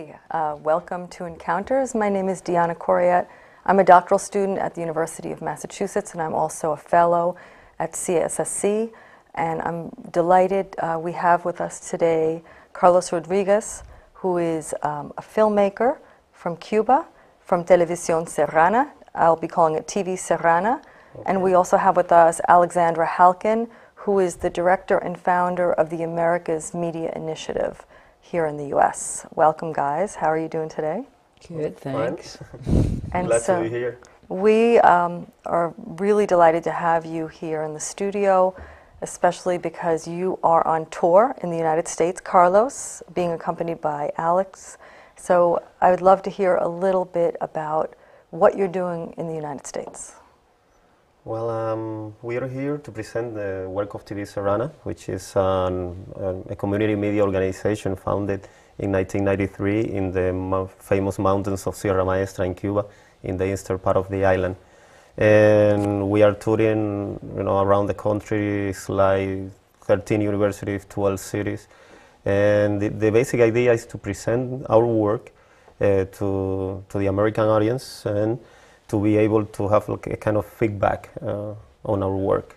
Hi, welcome to Encounters. My name is Deanna Coriat. I'm a doctoral student at the University of Massachusetts, and I'm also a fellow at CSSC. And I'm delighted we have with us today Carlos Rodriguez, who is a filmmaker from Cuba, from Televisión Serrana. I'll be calling it TV Serrana. Okay. And we also have with us Alexandra Halkin, who is the director and founder of the America's Media Initiative here in the U.S. Welcome, guys. How are you doing today? Good, thanks. And glad so to be here. We are really delighted to have you here in the studio, especially because you are on tour in the United States, Carlos, being accompanied by Alex. So I would love to hear a little bit about what you're doing in the United States. Well, we are here to present the work of TV Serrana, which is a community media organization founded in 1993 in the famous mountains of Sierra Maestra in Cuba, in the eastern part of the island. And we are touring, around the country. It's like 13 universities, 12 cities. And the basic idea is to present our work to the American audience and to be able to have a kind of feedback on our work.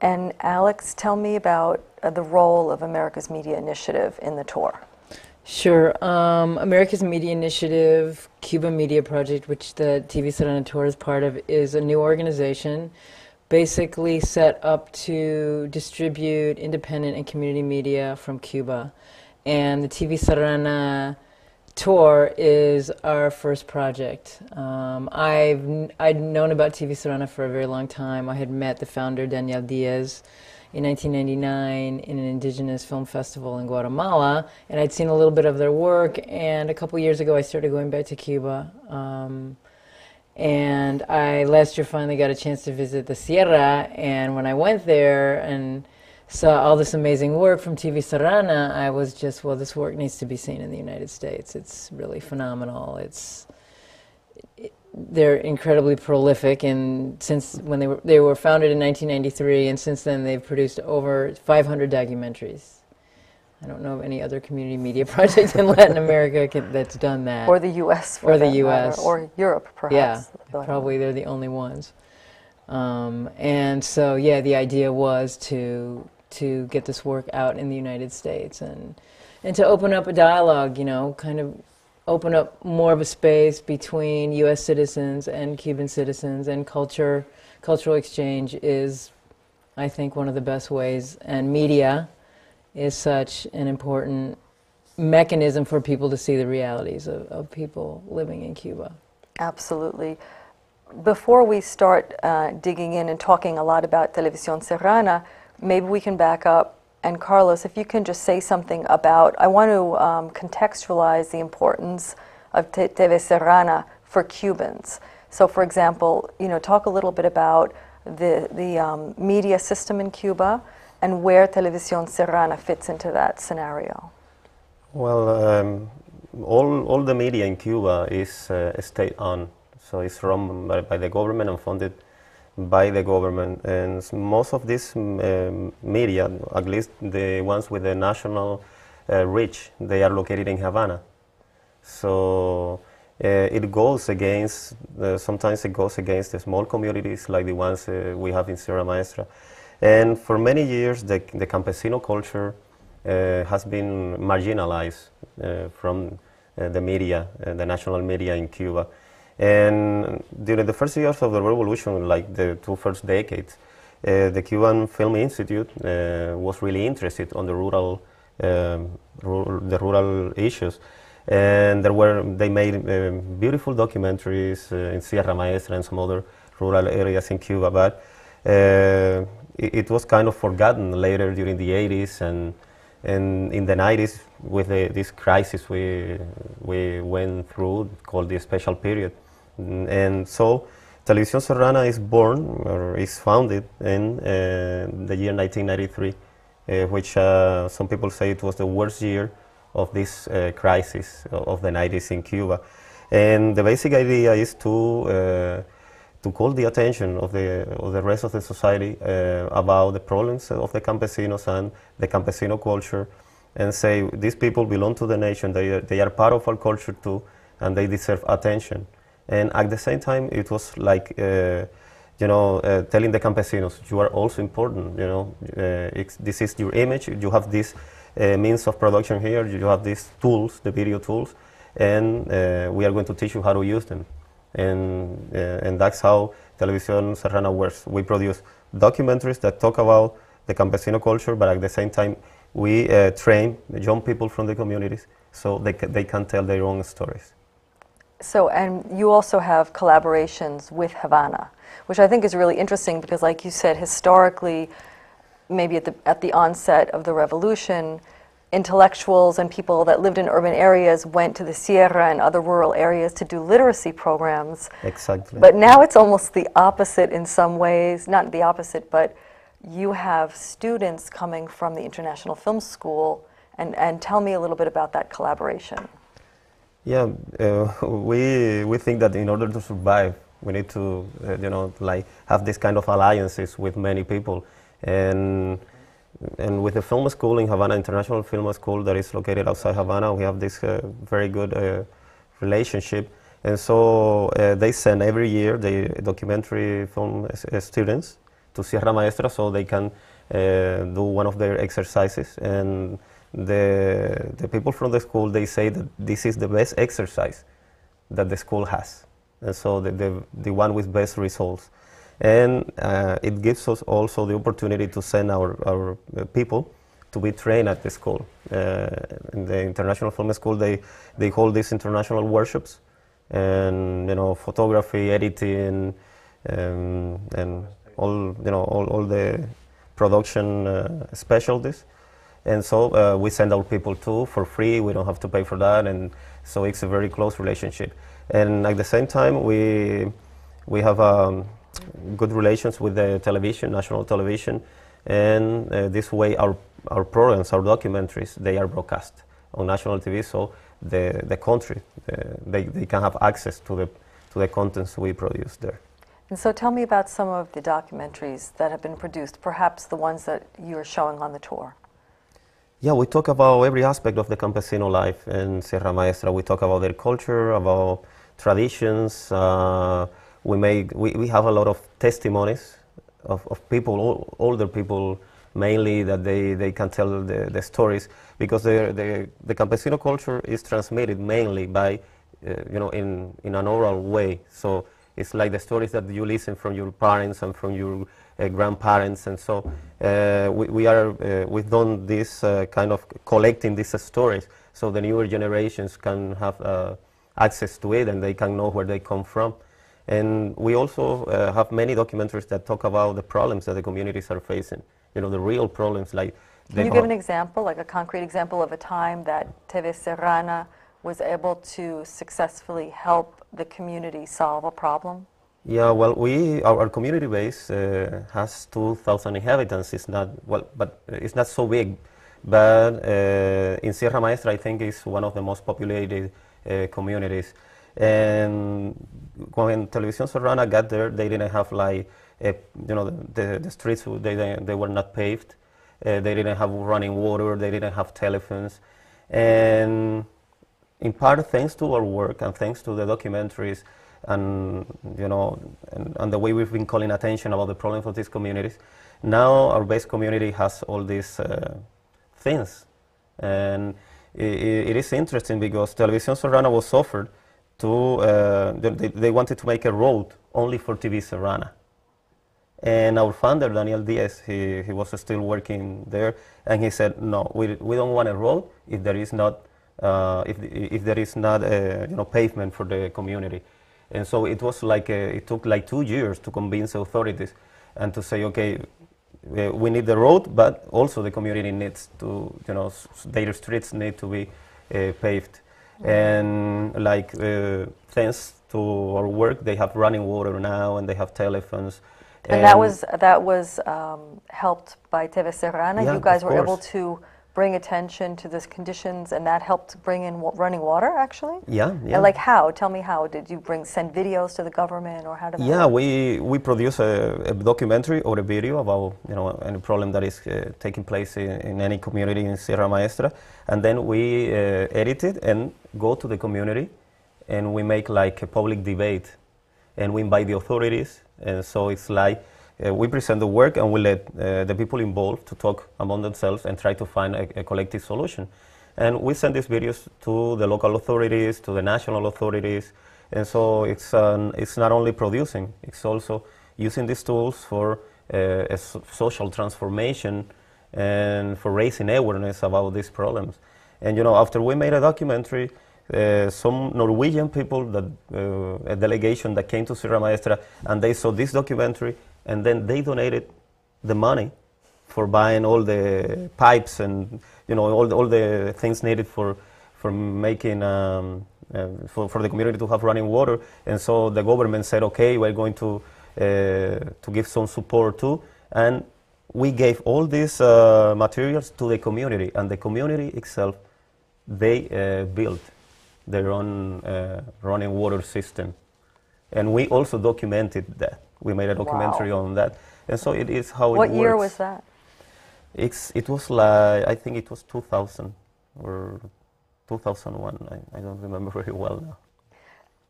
And Alex, tell me about the role of America's Media Initiative in the tour. Sure. America's Media Initiative, Cuba Media Project, which the TV Serrana Tour is part of, is a new organization basically set up to distribute independent and community media from Cuba. And the TV Serrana Tour is our first project. I'd known about TV Serrana for a very long time. I had met the founder, Daniel Diaz, in 1999 in an indigenous film festival in Guatemala, and I'd seen a little bit of their work, and a couple years ago I started going back to Cuba. And I last year finally got a chance to visit the Sierra, and when I went there and saw all this amazing work from TV Serrana, I was just, well, this work needs to be seen in the United States. It's really phenomenal. They're incredibly prolific, and since when they were founded in 1993, and since then they've produced over 500 documentaries. I don't know of any other community media project in Latin America that's done that. Or the U.S. Or the U.S. Or Europe, perhaps. Yeah, probably they're the only ones. And so, yeah, the idea was to get this work out in the United States and to open up a dialogue, kind of open up more of a space between U.S. citizens and Cuban citizens, and cultural exchange is, I think, one of the best ways, and media is such an important mechanism for people to see the realities of people living in Cuba. Absolutely. Before we start digging in and talking a lot about Televisión Serrana, maybe we can back up. And Carlos, if you can just say something about, I want to contextualize the importance of TV Serrana for Cubans. So for example, talk a little bit about the media system in Cuba and where Televisión Serrana fits into that scenario. Well, all the media in Cuba is state-owned. So it's run by the government and funded by the government, and most of this media, at least the ones with the national reach, they are located in Havana. So it goes against, sometimes it goes against the small communities like the ones we have in Sierra Maestra. And for many years, the campesino culture has been marginalized from the media, the national media in Cuba. And during the first years of the revolution, like the two first decades, the Cuban Film Institute was really interested on the rural issues, and they made beautiful documentaries in Sierra Maestra and some other rural areas in Cuba. But it was kind of forgotten later during the 80s and in the 90s with this crisis we went through called the special period. And so Televisión Serrana is born, or is founded in the year 1993, which some people say it was the worst year of this crisis of the 90s in Cuba. And the basic idea is to call the attention of the rest of the society about the problems of the campesinos and the campesino culture, and say these people belong to the nation, they are part of our culture too, and they deserve attention. And at the same time, it was like, telling the campesinos, you are also important, this is your image, you have this means of production here, you have these tools, the video tools, and we are going to teach you how to use them. And that's how Televisión Serrana works. We produce documentaries that talk about the campesino culture, but at the same time, we train young people from the communities so they can tell their own stories. So, and you also have collaborations with Havana, which I think is really interesting because, like you said, historically, maybe at the onset of the revolution, intellectuals and people that lived in urban areas went to the Sierra and other rural areas to do literacy programs. Exactly. But now it's almost the opposite in some ways, not the opposite, but you have students coming from the International Film School, and tell me a little bit about that collaboration. Yeah, we think that in order to survive, we need to, have this kind of alliances with many people, and with the film school in Havana, International Film School that is located outside Havana, we have this very good relationship, and so they send every year the documentary film students to Sierra Maestra so they can do one of their exercises, and the people from the school, they say that this is the best exercise that the school has, and so the one with best results. And it gives us also the opportunity to send our people to be trained at the school. In the International Film School, they hold these international workshops, and photography, editing, and all the production specialties. And so we send our people too for free. We don't have to pay for that, and so it's a very close relationship. And at the same time, we have good relations with the television, national television, and this way our programs, our documentaries, they are broadcast on national TV, so the country, they can have access to the contents we produce there. And so tell me about some of the documentaries that have been produced, perhaps the ones that you're showing on the tour. Yeah, we talk about every aspect of the campesino life in Sierra Maestra. We talk about their culture, about traditions. We have a lot of testimonies of people, older people mainly, that they can tell the stories, because the campesino culture is transmitted mainly by, in an oral way. So it's like the stories that you listen from your parents and from your grandparents, and so we've done this kind of collecting these stories, so the newer generations can have access to it, and they can know where they come from. And we also have many documentaries that talk about the problems that the communities are facing, the real problems. Like, can you give an example, like a concrete example of a time that TV Serrana was able to successfully help the community solve a problem? Yeah, well, our community base has 2,000 inhabitants. It's not, but it's not so big. But in Sierra Maestra, I think it's one of the most populated communities. And when Televisión Serrana got there, they didn't have the streets, they were not paved. They didn't have running water. They didn't have telephones. And in part, thanks to our work and thanks to the documentaries, and and the way we've been calling attention about the problems of these communities, now our base community has all these things. And it is interesting because Televisión Serrana was offered to, they wanted to make a road only for TV Serrana. And our founder, Daniel Diaz, he was still working there, and he said, no, we don't want a road if there is not if there is not pavement for the community. And so it was like it took like 2 years to convince authorities and to say, okay, we need the road, but also the community needs to, their streets need to be paved. And like thanks to our work, they have running water now, and they have telephones. And that was helped by TV Serrana. Yeah, you guys of were able course. to bring attention to these conditions, and that helped bring in running water, actually? Yeah, yeah. And like how? Tell me how. Did you send videos to the government, or how did that Yeah, work? we produce a documentary or a video about any problem that is taking place in any community in Sierra Maestra, and then we edit it and go to the community, and we make like a public debate, and we invite the authorities, and so it's like we present the work and we let the people involved to talk among themselves and try to find a collective solution. And we send these videos to the local authorities, to the national authorities, and so it's not only producing, it's also using these tools for social transformation and for raising awareness about these problems. And after we made a documentary, some Norwegian people, a delegation that came to Sierra Maestra, and they saw this documentary, and then they donated the money for buying all the pipes and all the things needed for making for the community to have running water. And so the government said, okay, we're going to give some support too, and we gave all these materials to the community, and the community itself, they built their own running water system, and we also documented that. We made a documentary on that, and so it is how it works. What year was that? It was like, I think it was 2000 or 2001. I don't remember very well now.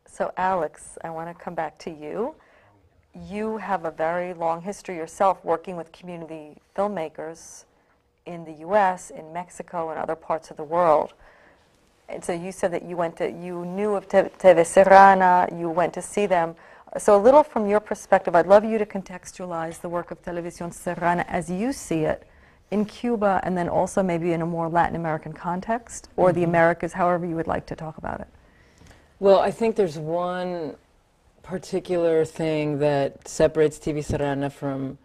So Alex, I want to come back to you. You have a very long history yourself working with community filmmakers in the U.S., in Mexico, and other parts of the world. And so you said that you knew of TV Serrana, you went to see them. So a little from your perspective, I'd love you to contextualize the work of Televisión Serrana as you see it in Cuba, and then also maybe in a more Latin American context, or the Americas, however you would like to talk about it. Well, I think there's one particular thing that separates TV Serrana from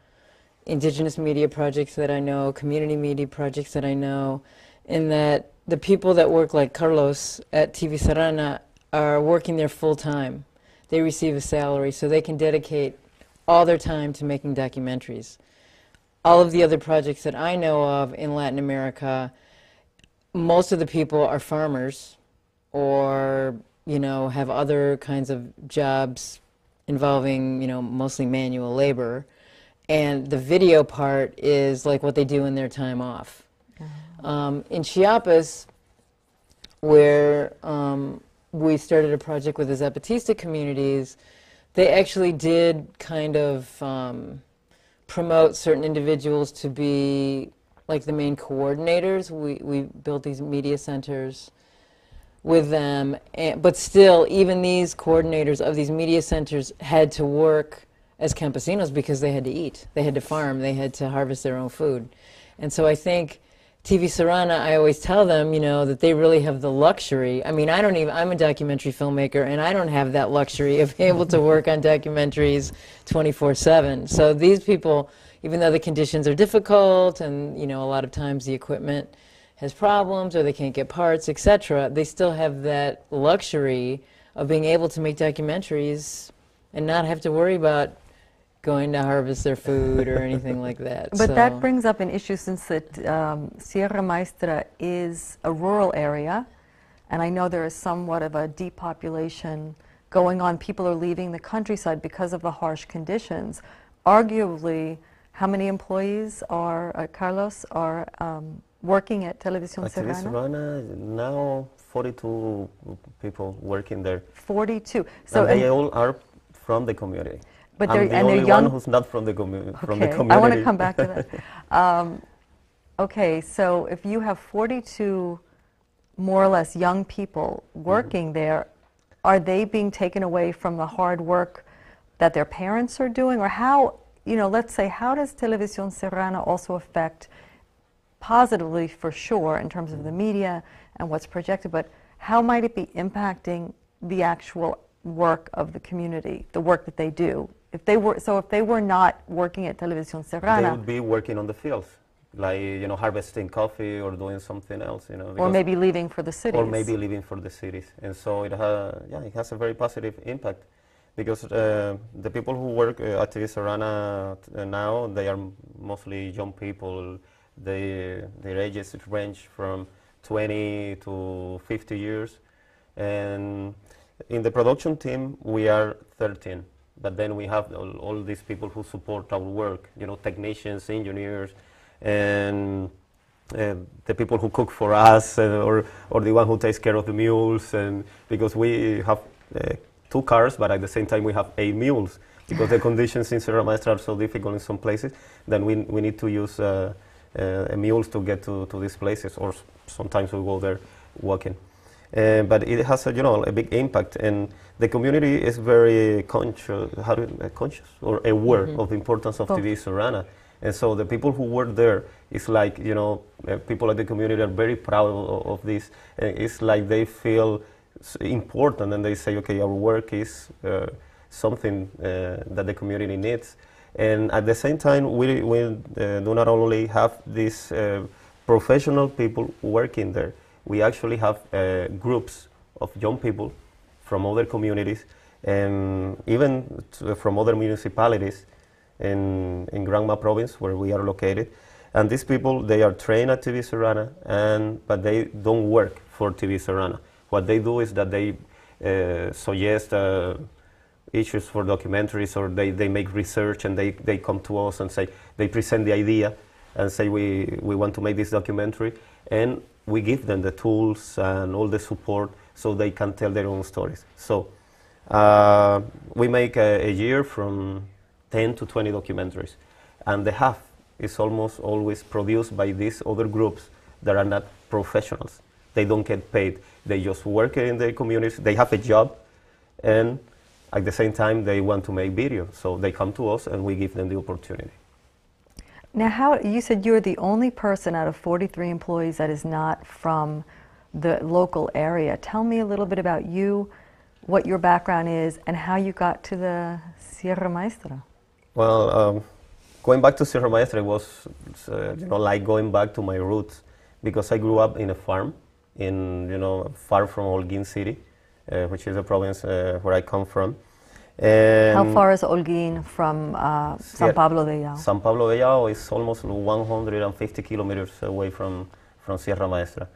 indigenous media projects that I know, community media projects that I know, in that the people that work like Carlos at TV Serrana are working there full time. They receive a salary, so they can dedicate all their time to making documentaries. All of the other projects that I know of in Latin America, most of the people are farmers or, have other kinds of jobs involving, mostly manual labor. And the video part is like what they do in their time off. In Chiapas, where we started a project with the Zapatista communities, they actually did kind of promote certain individuals to be like the main coordinators. We built these media centers with them, but still, even these coordinators of these media centers had to work as campesinos because they had to eat, they had to farm, they had to harvest their own food. And so I think TV Serrana, I always tell them, that they really have the luxury. I mean, I'm a documentary filmmaker, and I don't have that luxury of being able to work on documentaries 24/7. So these people, even though the conditions are difficult, and, a lot of times the equipment has problems, or they can't get parts, etc., they still have that luxury of being able to make documentaries and not have to worry about going to harvest their food or anything like that. But so that brings up an issue, since that Sierra Maestra is a rural area, and I know there is somewhat of a depopulation going on. People are leaving the countryside because of the harsh conditions. Arguably, how many employees Carlos, are working at Televisión Serrana? At Serrana, now 42 people working there. 42. So and they all are from the community. But I'm the only one who's not from the community. I want to come back to that. Okay, so if you have 42 more or less young people working there, are they being taken away from the hard work that their parents are doing? Or how, let's say, how does Televisión Serrana also affect, positively for sure, in terms of the media and what's projected, but how might it be impacting the actual work of the community, the work that they do? If they were not working at Televisión Serrana, they would be working on the fields, like harvesting coffee or doing something else, or maybe leaving for the cities. Or maybe leaving for the cities, and so it has a very positive impact, because the people who work at TV Serrana now, they are mostly young people Their ages range from 20 to 50 years. And in the production team, we are 13. But then we have all these people who support our work, you know, technicians, engineers, and the people who cook for us, or the one who takes care of the mules. And because we have 2 cars, but at the same time we have 8 mules, because the conditions in Sierra Maestra are so difficult in some places, then we need to use mules to get to these places, or sometimes we go there walking. But it has a big impact, and the community is very conscious or aware of the importance of TV Sorana. And so the people who work there, it's like, people at the community are very proud of this. It's like they feel important, and they say, okay, our work is something that the community needs. And at the same time, we do not only have these professional people working there, we actually have groups of young people from other communities, and even from other municipalities in Granma province, where we are located. And these people, they are trained at TV Sorana, but they don't work for TV Sorana. What they do is that they suggest issues for documentaries, or they make research, and they come to us and say, they present the idea and say, we want to make this documentary, and we give them the tools and all the support so they can tell their own stories. So we make a year from 10 to 20 documentaries, and the half is almost always produced by these other groups that are not professionals. They don't get paid. They just work in their communities. They have a job, and at the same time, they want to make videos. So they come to us, and we give them the opportunity. Now, you said you're the only person out of 43 employees that is not from the local area. Tell me a little bit about you, what your background is, and how you got to the Sierra Maestra. Well, going back to Sierra Maestra was, like going back to my roots, because I grew up in a farm, far from Holguin City, which is a province where I come from. And how far is Holguin from San Pablo de Yao? San Pablo de Yao is almost 150 kilometers away from Sierra Maestra.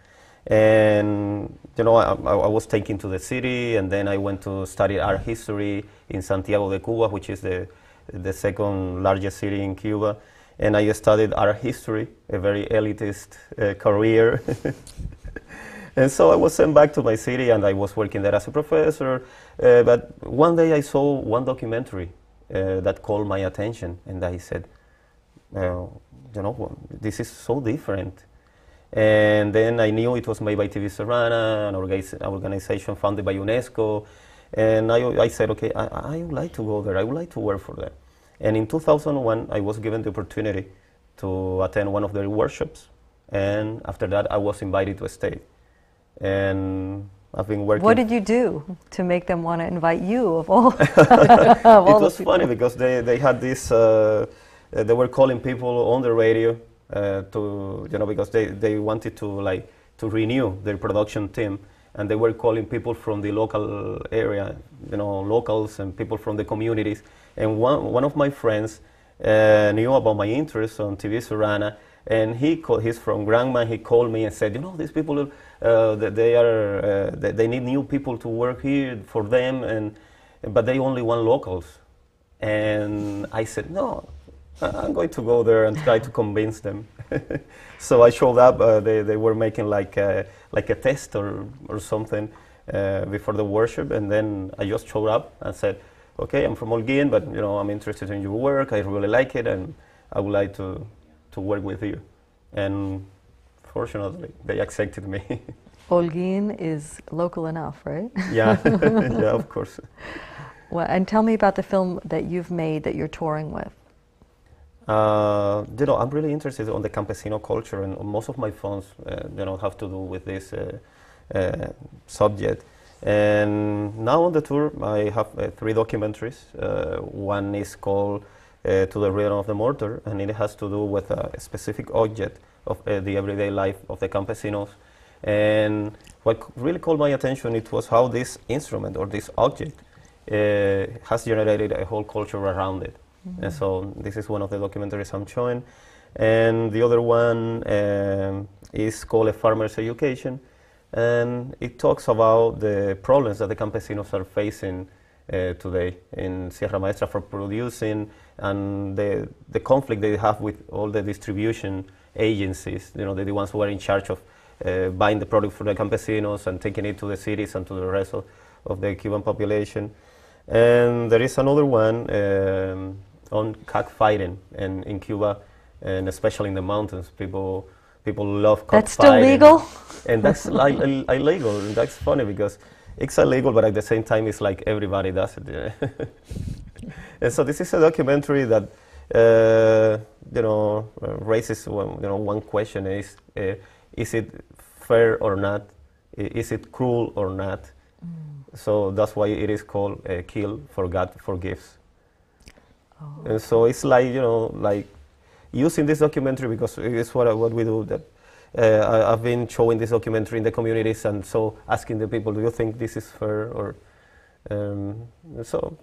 And I was taken to the city, and then I went to study art history in Santiago de Cuba, which is the second largest city in Cuba. And I studied art history, a very elitist career. And so I was sent back to my city, and I was working there as a professor. But one day I saw one documentary that called my attention, and I said, this is so different. And then I knew it was made by TV Sorana, an organization founded by UNESCO. And I said, okay, I would like to go there. I would like to work for them. And in 2001, I was given the opportunity to attend one of their workshops. And after that, I was invited to stay. And I've been working. What did you do to make them want to invite you of all? It was funny because they had this. They were calling people on the radio because they wanted to renew their production team, and they were calling people from the local area, locals and people from the communities. And one of my friends knew about my interest on TV Sorana. And he's from Granma. He called me and said, these people, they need new people to work here for them, but they only want locals. And I said, no, I'm going to go there and try to convince them. So I showed up. They were making like a test or something before the workshop, and then I just showed up and said, okay, I'm from Holguin, but I'm interested in your work. I really like it, and I would like to work with you. And fortunately, they accepted me. Holguin is local enough, right? Yeah, yeah, of course. Well, and tell me about the film that you've made that you're touring with. I'm really interested on the campesino culture, and most of my films, have to do with this subject. And now on the tour, I have 3 documentaries. One is called To the Rhythm of the Mortar, and it has to do with a specific object of the everyday life of the campesinos. And what really called my attention, it was how this instrument or this object has generated a whole culture around it. Mm-hmm. And so this is one of the documentaries I'm showing. And the other one is called A Farmer's Education, and it talks about the problems that the campesinos are facing today in Sierra Maestra for producing, and the conflict they have with all the distribution agencies, you know, the ones who are in charge of buying the product for the campesinos and taking it to the cities and to the rest of the Cuban population. And there is another one on cockfighting in Cuba, and especially in the mountains. People love cockfighting. That's still legal? And that's illegal. And that's funny because it's illegal, but at the same time, it's like everybody does it. And so this is a documentary that raises one question: is it fair or not? Is it cruel or not? So that's why it is called Kill for God Forgives. Oh. And so it's like using this documentary, because it's what we do. That I've been showing this documentary in the communities, and so asking the people, do you think this is fair? Or so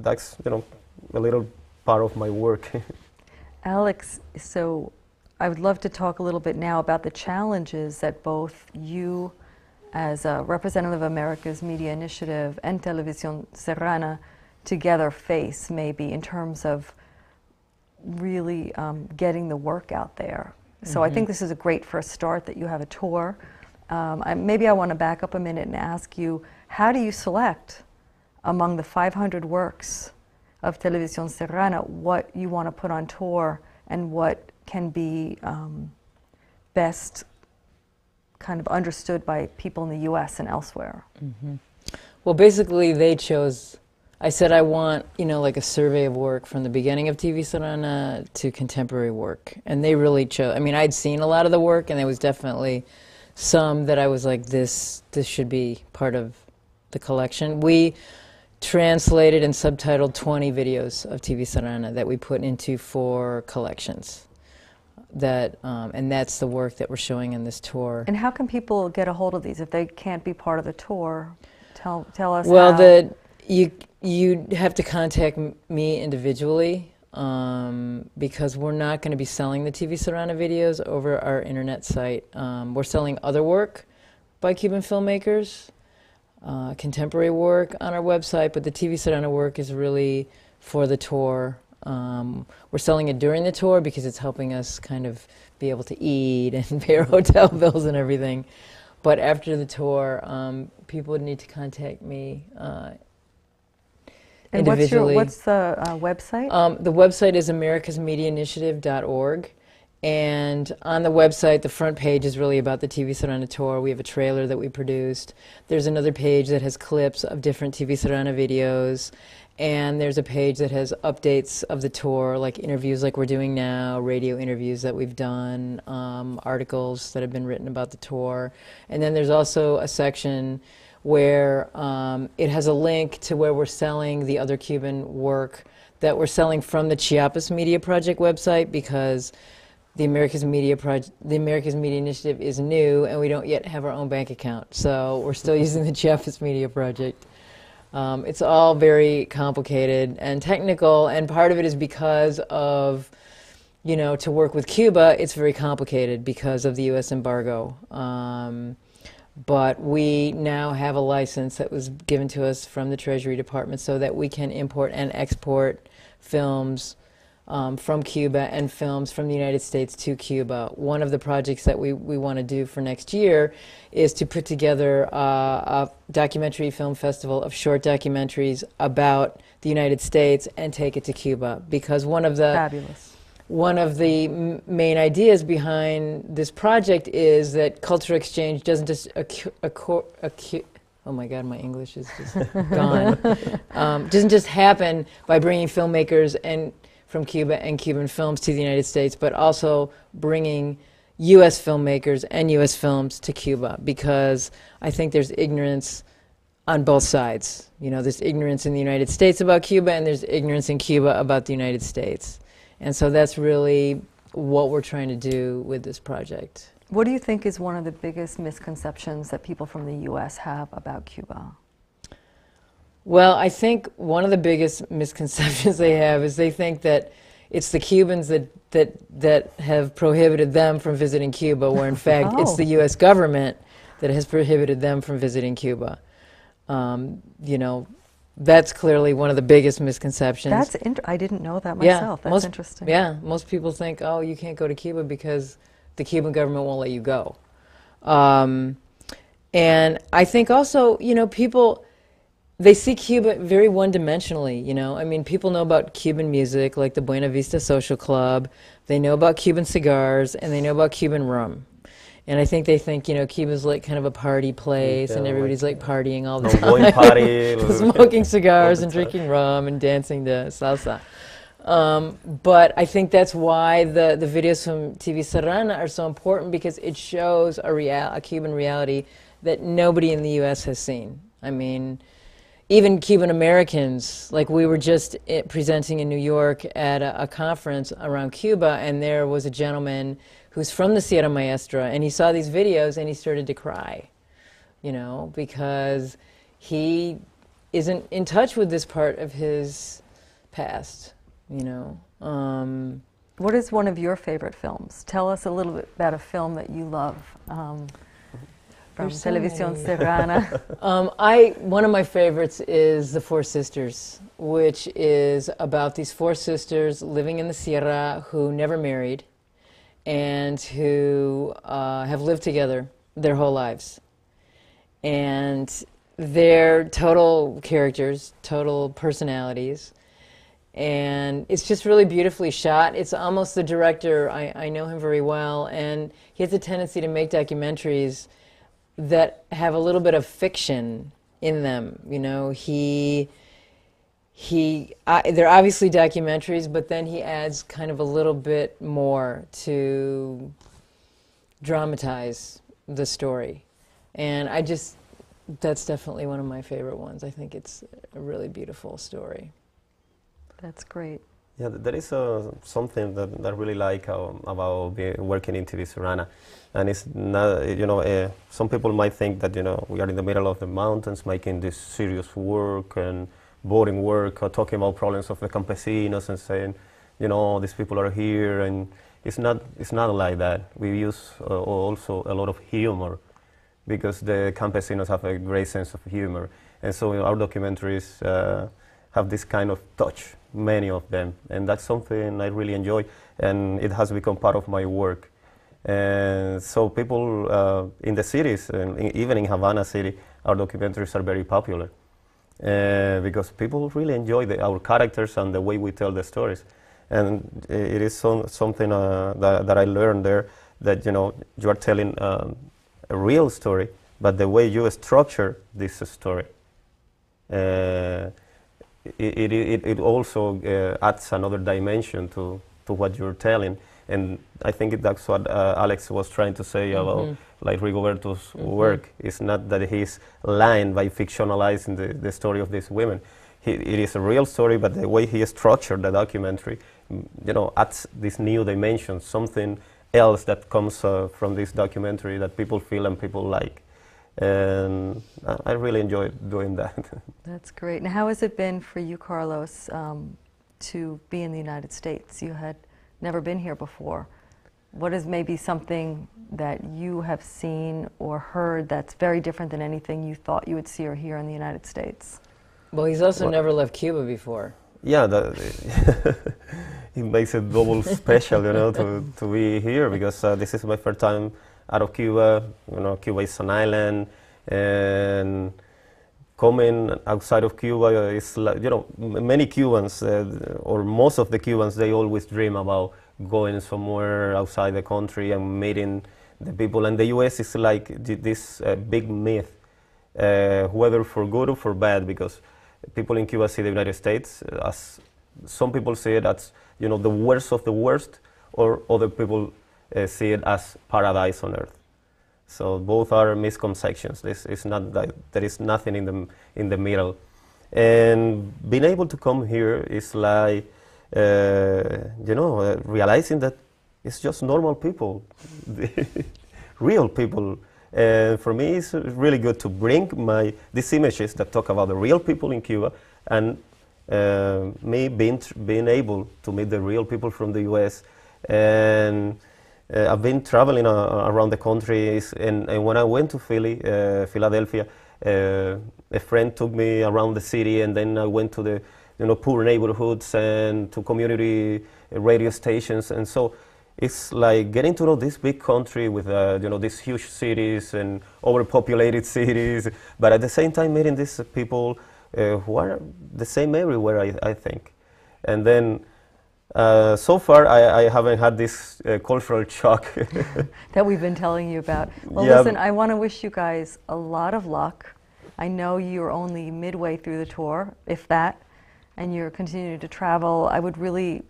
that's a little part of my work. Alex, so I would love to talk a little bit now about the challenges that both you, as a representative of America's Media Initiative, and Televisión Serrana together face, maybe in terms of really getting the work out there. So I think this is a great first start that you have a tour. Maybe I want to back up a minute and ask you, how do you select among the 500 works of Televisión Serrana what you want to put on tour and what can be best kind of understood by people in the U.S. and elsewhere? Well, basically they chose, I said I want, like a survey of work from the beginning of TV Serrana to contemporary work. And they really chose, I mean, I'd seen a lot of the work, and there was definitely some that I was like, this should be part of the collection. We translated and subtitled 20 videos of TV Serrana that we put into 4 collections. And that's the work that we're showing in this tour. And how can people get a hold of these if they can't be part of the tour? Tell us. Well, how. You have to contact me individually, because we're not going to be selling the TV Serrana videos over our internet site. We're selling other work by Cuban filmmakers, contemporary work on our website, but the TV Serrana work is really for the tour. We're selling it during the tour because it's helping us kind of be able to eat and pay our hotel bills and everything. But after the tour, people would need to contact me and individually. What's the website? The website is americasmediainitiative.org. And on the website, the front page is really about the TV Serrana tour. We have a trailer that we produced. There's another page that has clips of different TV Serrana videos. And there's a page that has updates of the tour, like interviews like we're doing now, radio interviews that we've done, articles that have been written about the tour. And then there's also a section where it has a link to where we're selling the other Cuban work that we're selling from the Chiapas Media Project website, because the America's Media Initiative is new, and we don't yet have our own bank account. So we're still using the Chiapas Media Project. It's all very complicated and technical, and part of it is because of, to work with Cuba, it's very complicated because of the U.S. embargo. But we now have a license that was given to us from the Treasury Department so that we can import and export films from Cuba and films from the United States to Cuba. One of the projects that we want to do for next year is to put together a documentary film festival of short documentaries about the United States and take it to Cuba, because one of the Fabulous. One of the main ideas behind this project is that cultural exchange doesn't just oh my God, my English is just gone. Doesn't just happen by bringing filmmakers from Cuba and Cuban films to the United States, but also bringing U.S. filmmakers and U.S. films to Cuba, because I think there's ignorance on both sides. There's ignorance in the United States about Cuba, and there's ignorance in Cuba about the United States. And so that's really what we're trying to do with this project. What do you think is one of the biggest misconceptions that people from the U.S. have about Cuba? Well, I think one of the biggest misconceptions they have is they think that it's the Cubans that have prohibited them from visiting Cuba, where in fact it's the U.S. government that has prohibited them from visiting Cuba. You know, that's clearly one of the biggest misconceptions. I didn't know that myself. That's interesting. Yeah, most people think, oh, you can't go to Cuba because the Cuban government won't let you go. And I think also, you know, people, they see Cuba very one-dimensionally, you know. I mean, people know about Cuban music, like the Buena Vista Social Club. They know about Cuban cigars, and they know about Cuban rum. And I think they think, you know, Cuba's like kind of a party place, and everybody's like partying all the time. Going party. Smoking cigars and drinking rum and dancing to salsa. But I think that's why the videos from TV Serrana are so important, because it shows a Cuban reality that nobody in the U.S. has seen. I mean, even Cuban Americans, like we were just presenting in New York at a conference around Cuba, and there was a gentleman who's from the Sierra Maestra, and he saw these videos and he started to cry, you know, because he isn't in touch with this part of his past, you know. What is one of your favorite films? Tell us a little bit about a film that you love from Televisión Serrana. One of my favorites is The Four Sisters, which is about these four sisters living in the Sierra who never married and who have lived together their whole lives. And they're total characters, total personalities. And it's just really beautifully shot. It's almost the director, I know him very well, and he has a tendency to make documentaries that have a little bit of fiction in them. You know, they're obviously documentaries, but then he adds kind of a little bit more to dramatize the story. And that's definitely one of my favorite ones. I think it's a really beautiful story. That's great. Yeah, there is something that I really like about working in TV Serrana. And it's not, you know, some people might think that, you know, we are in the middle of the mountains making this serious work and boring work, or talking about problems of the campesinos and saying, you know, these people are here, and it's not like that. We use also a lot of humor, because the campesinos have a great sense of humor. And so our documentaries have this kind of touch, many of them, and that's something I really enjoy, and it has become part of my work. And so people in the cities, and even in Havana City, our documentaries are very popular, because people really enjoy our characters and the way we tell the stories. And it is something that I learned there, that, you know, you are telling a real story, but the way you structure this story, it also adds another dimension to what you're telling. And I think that's what Alex was trying to say about, like, Rigoberto's work. It's not that he's lying by fictionalizing the story of these women. It is a real story, but the way he structured the documentary, you know, adds this new dimension, something else that comes from this documentary that people feel and people like. And I really enjoy doing that. That's great. Now, how has it been for you, Carlos, to be in the United States? You had never been here before. What is maybe something that you have seen or heard that's very different than anything you thought you would see or hear in the United States? Well, he's also never left Cuba before. Yeah, it makes it double special, you know, to be here, because this is my first time out of Cuba. You know, Cuba is an island, and coming outside of Cuba is like, you know, many Cubans, or most of the Cubans, they always dream about going somewhere outside the country and meeting the people. And the U.S. is like this big myth, whether for good or for bad, because people in Cuba see the United States as, some people see it as, you know, the worst of the worst, or other people see it as paradise on earth. So both are misconceptions. This is not that there is nothing in the middle. And being able to come here is like, you know, realizing that it's just normal people, real people. And for me, it's really good to bring these images that talk about the real people in Cuba, and me being able to meet the real people from the U.S. And I've been traveling around the country, and when I went to Philadelphia, a friend took me around the city, and then I went to the poor neighborhoods and to community radio stations, and so it's like getting to know this big country with these huge cities and overpopulated cities, but at the same time meeting these people who are the same everywhere, I think. And then so far I haven't had this cultural shock that we've been telling you about. Well, yeah. Listen, I want to wish you guys a lot of luck. I know you're only midway through the tour, if that, and you're continuing to travel. I would really,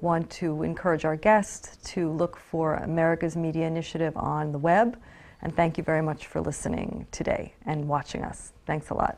want to encourage our guests to look for America's Media Initiative on the web. And thank you very much for listening today and watching us. Thanks a lot.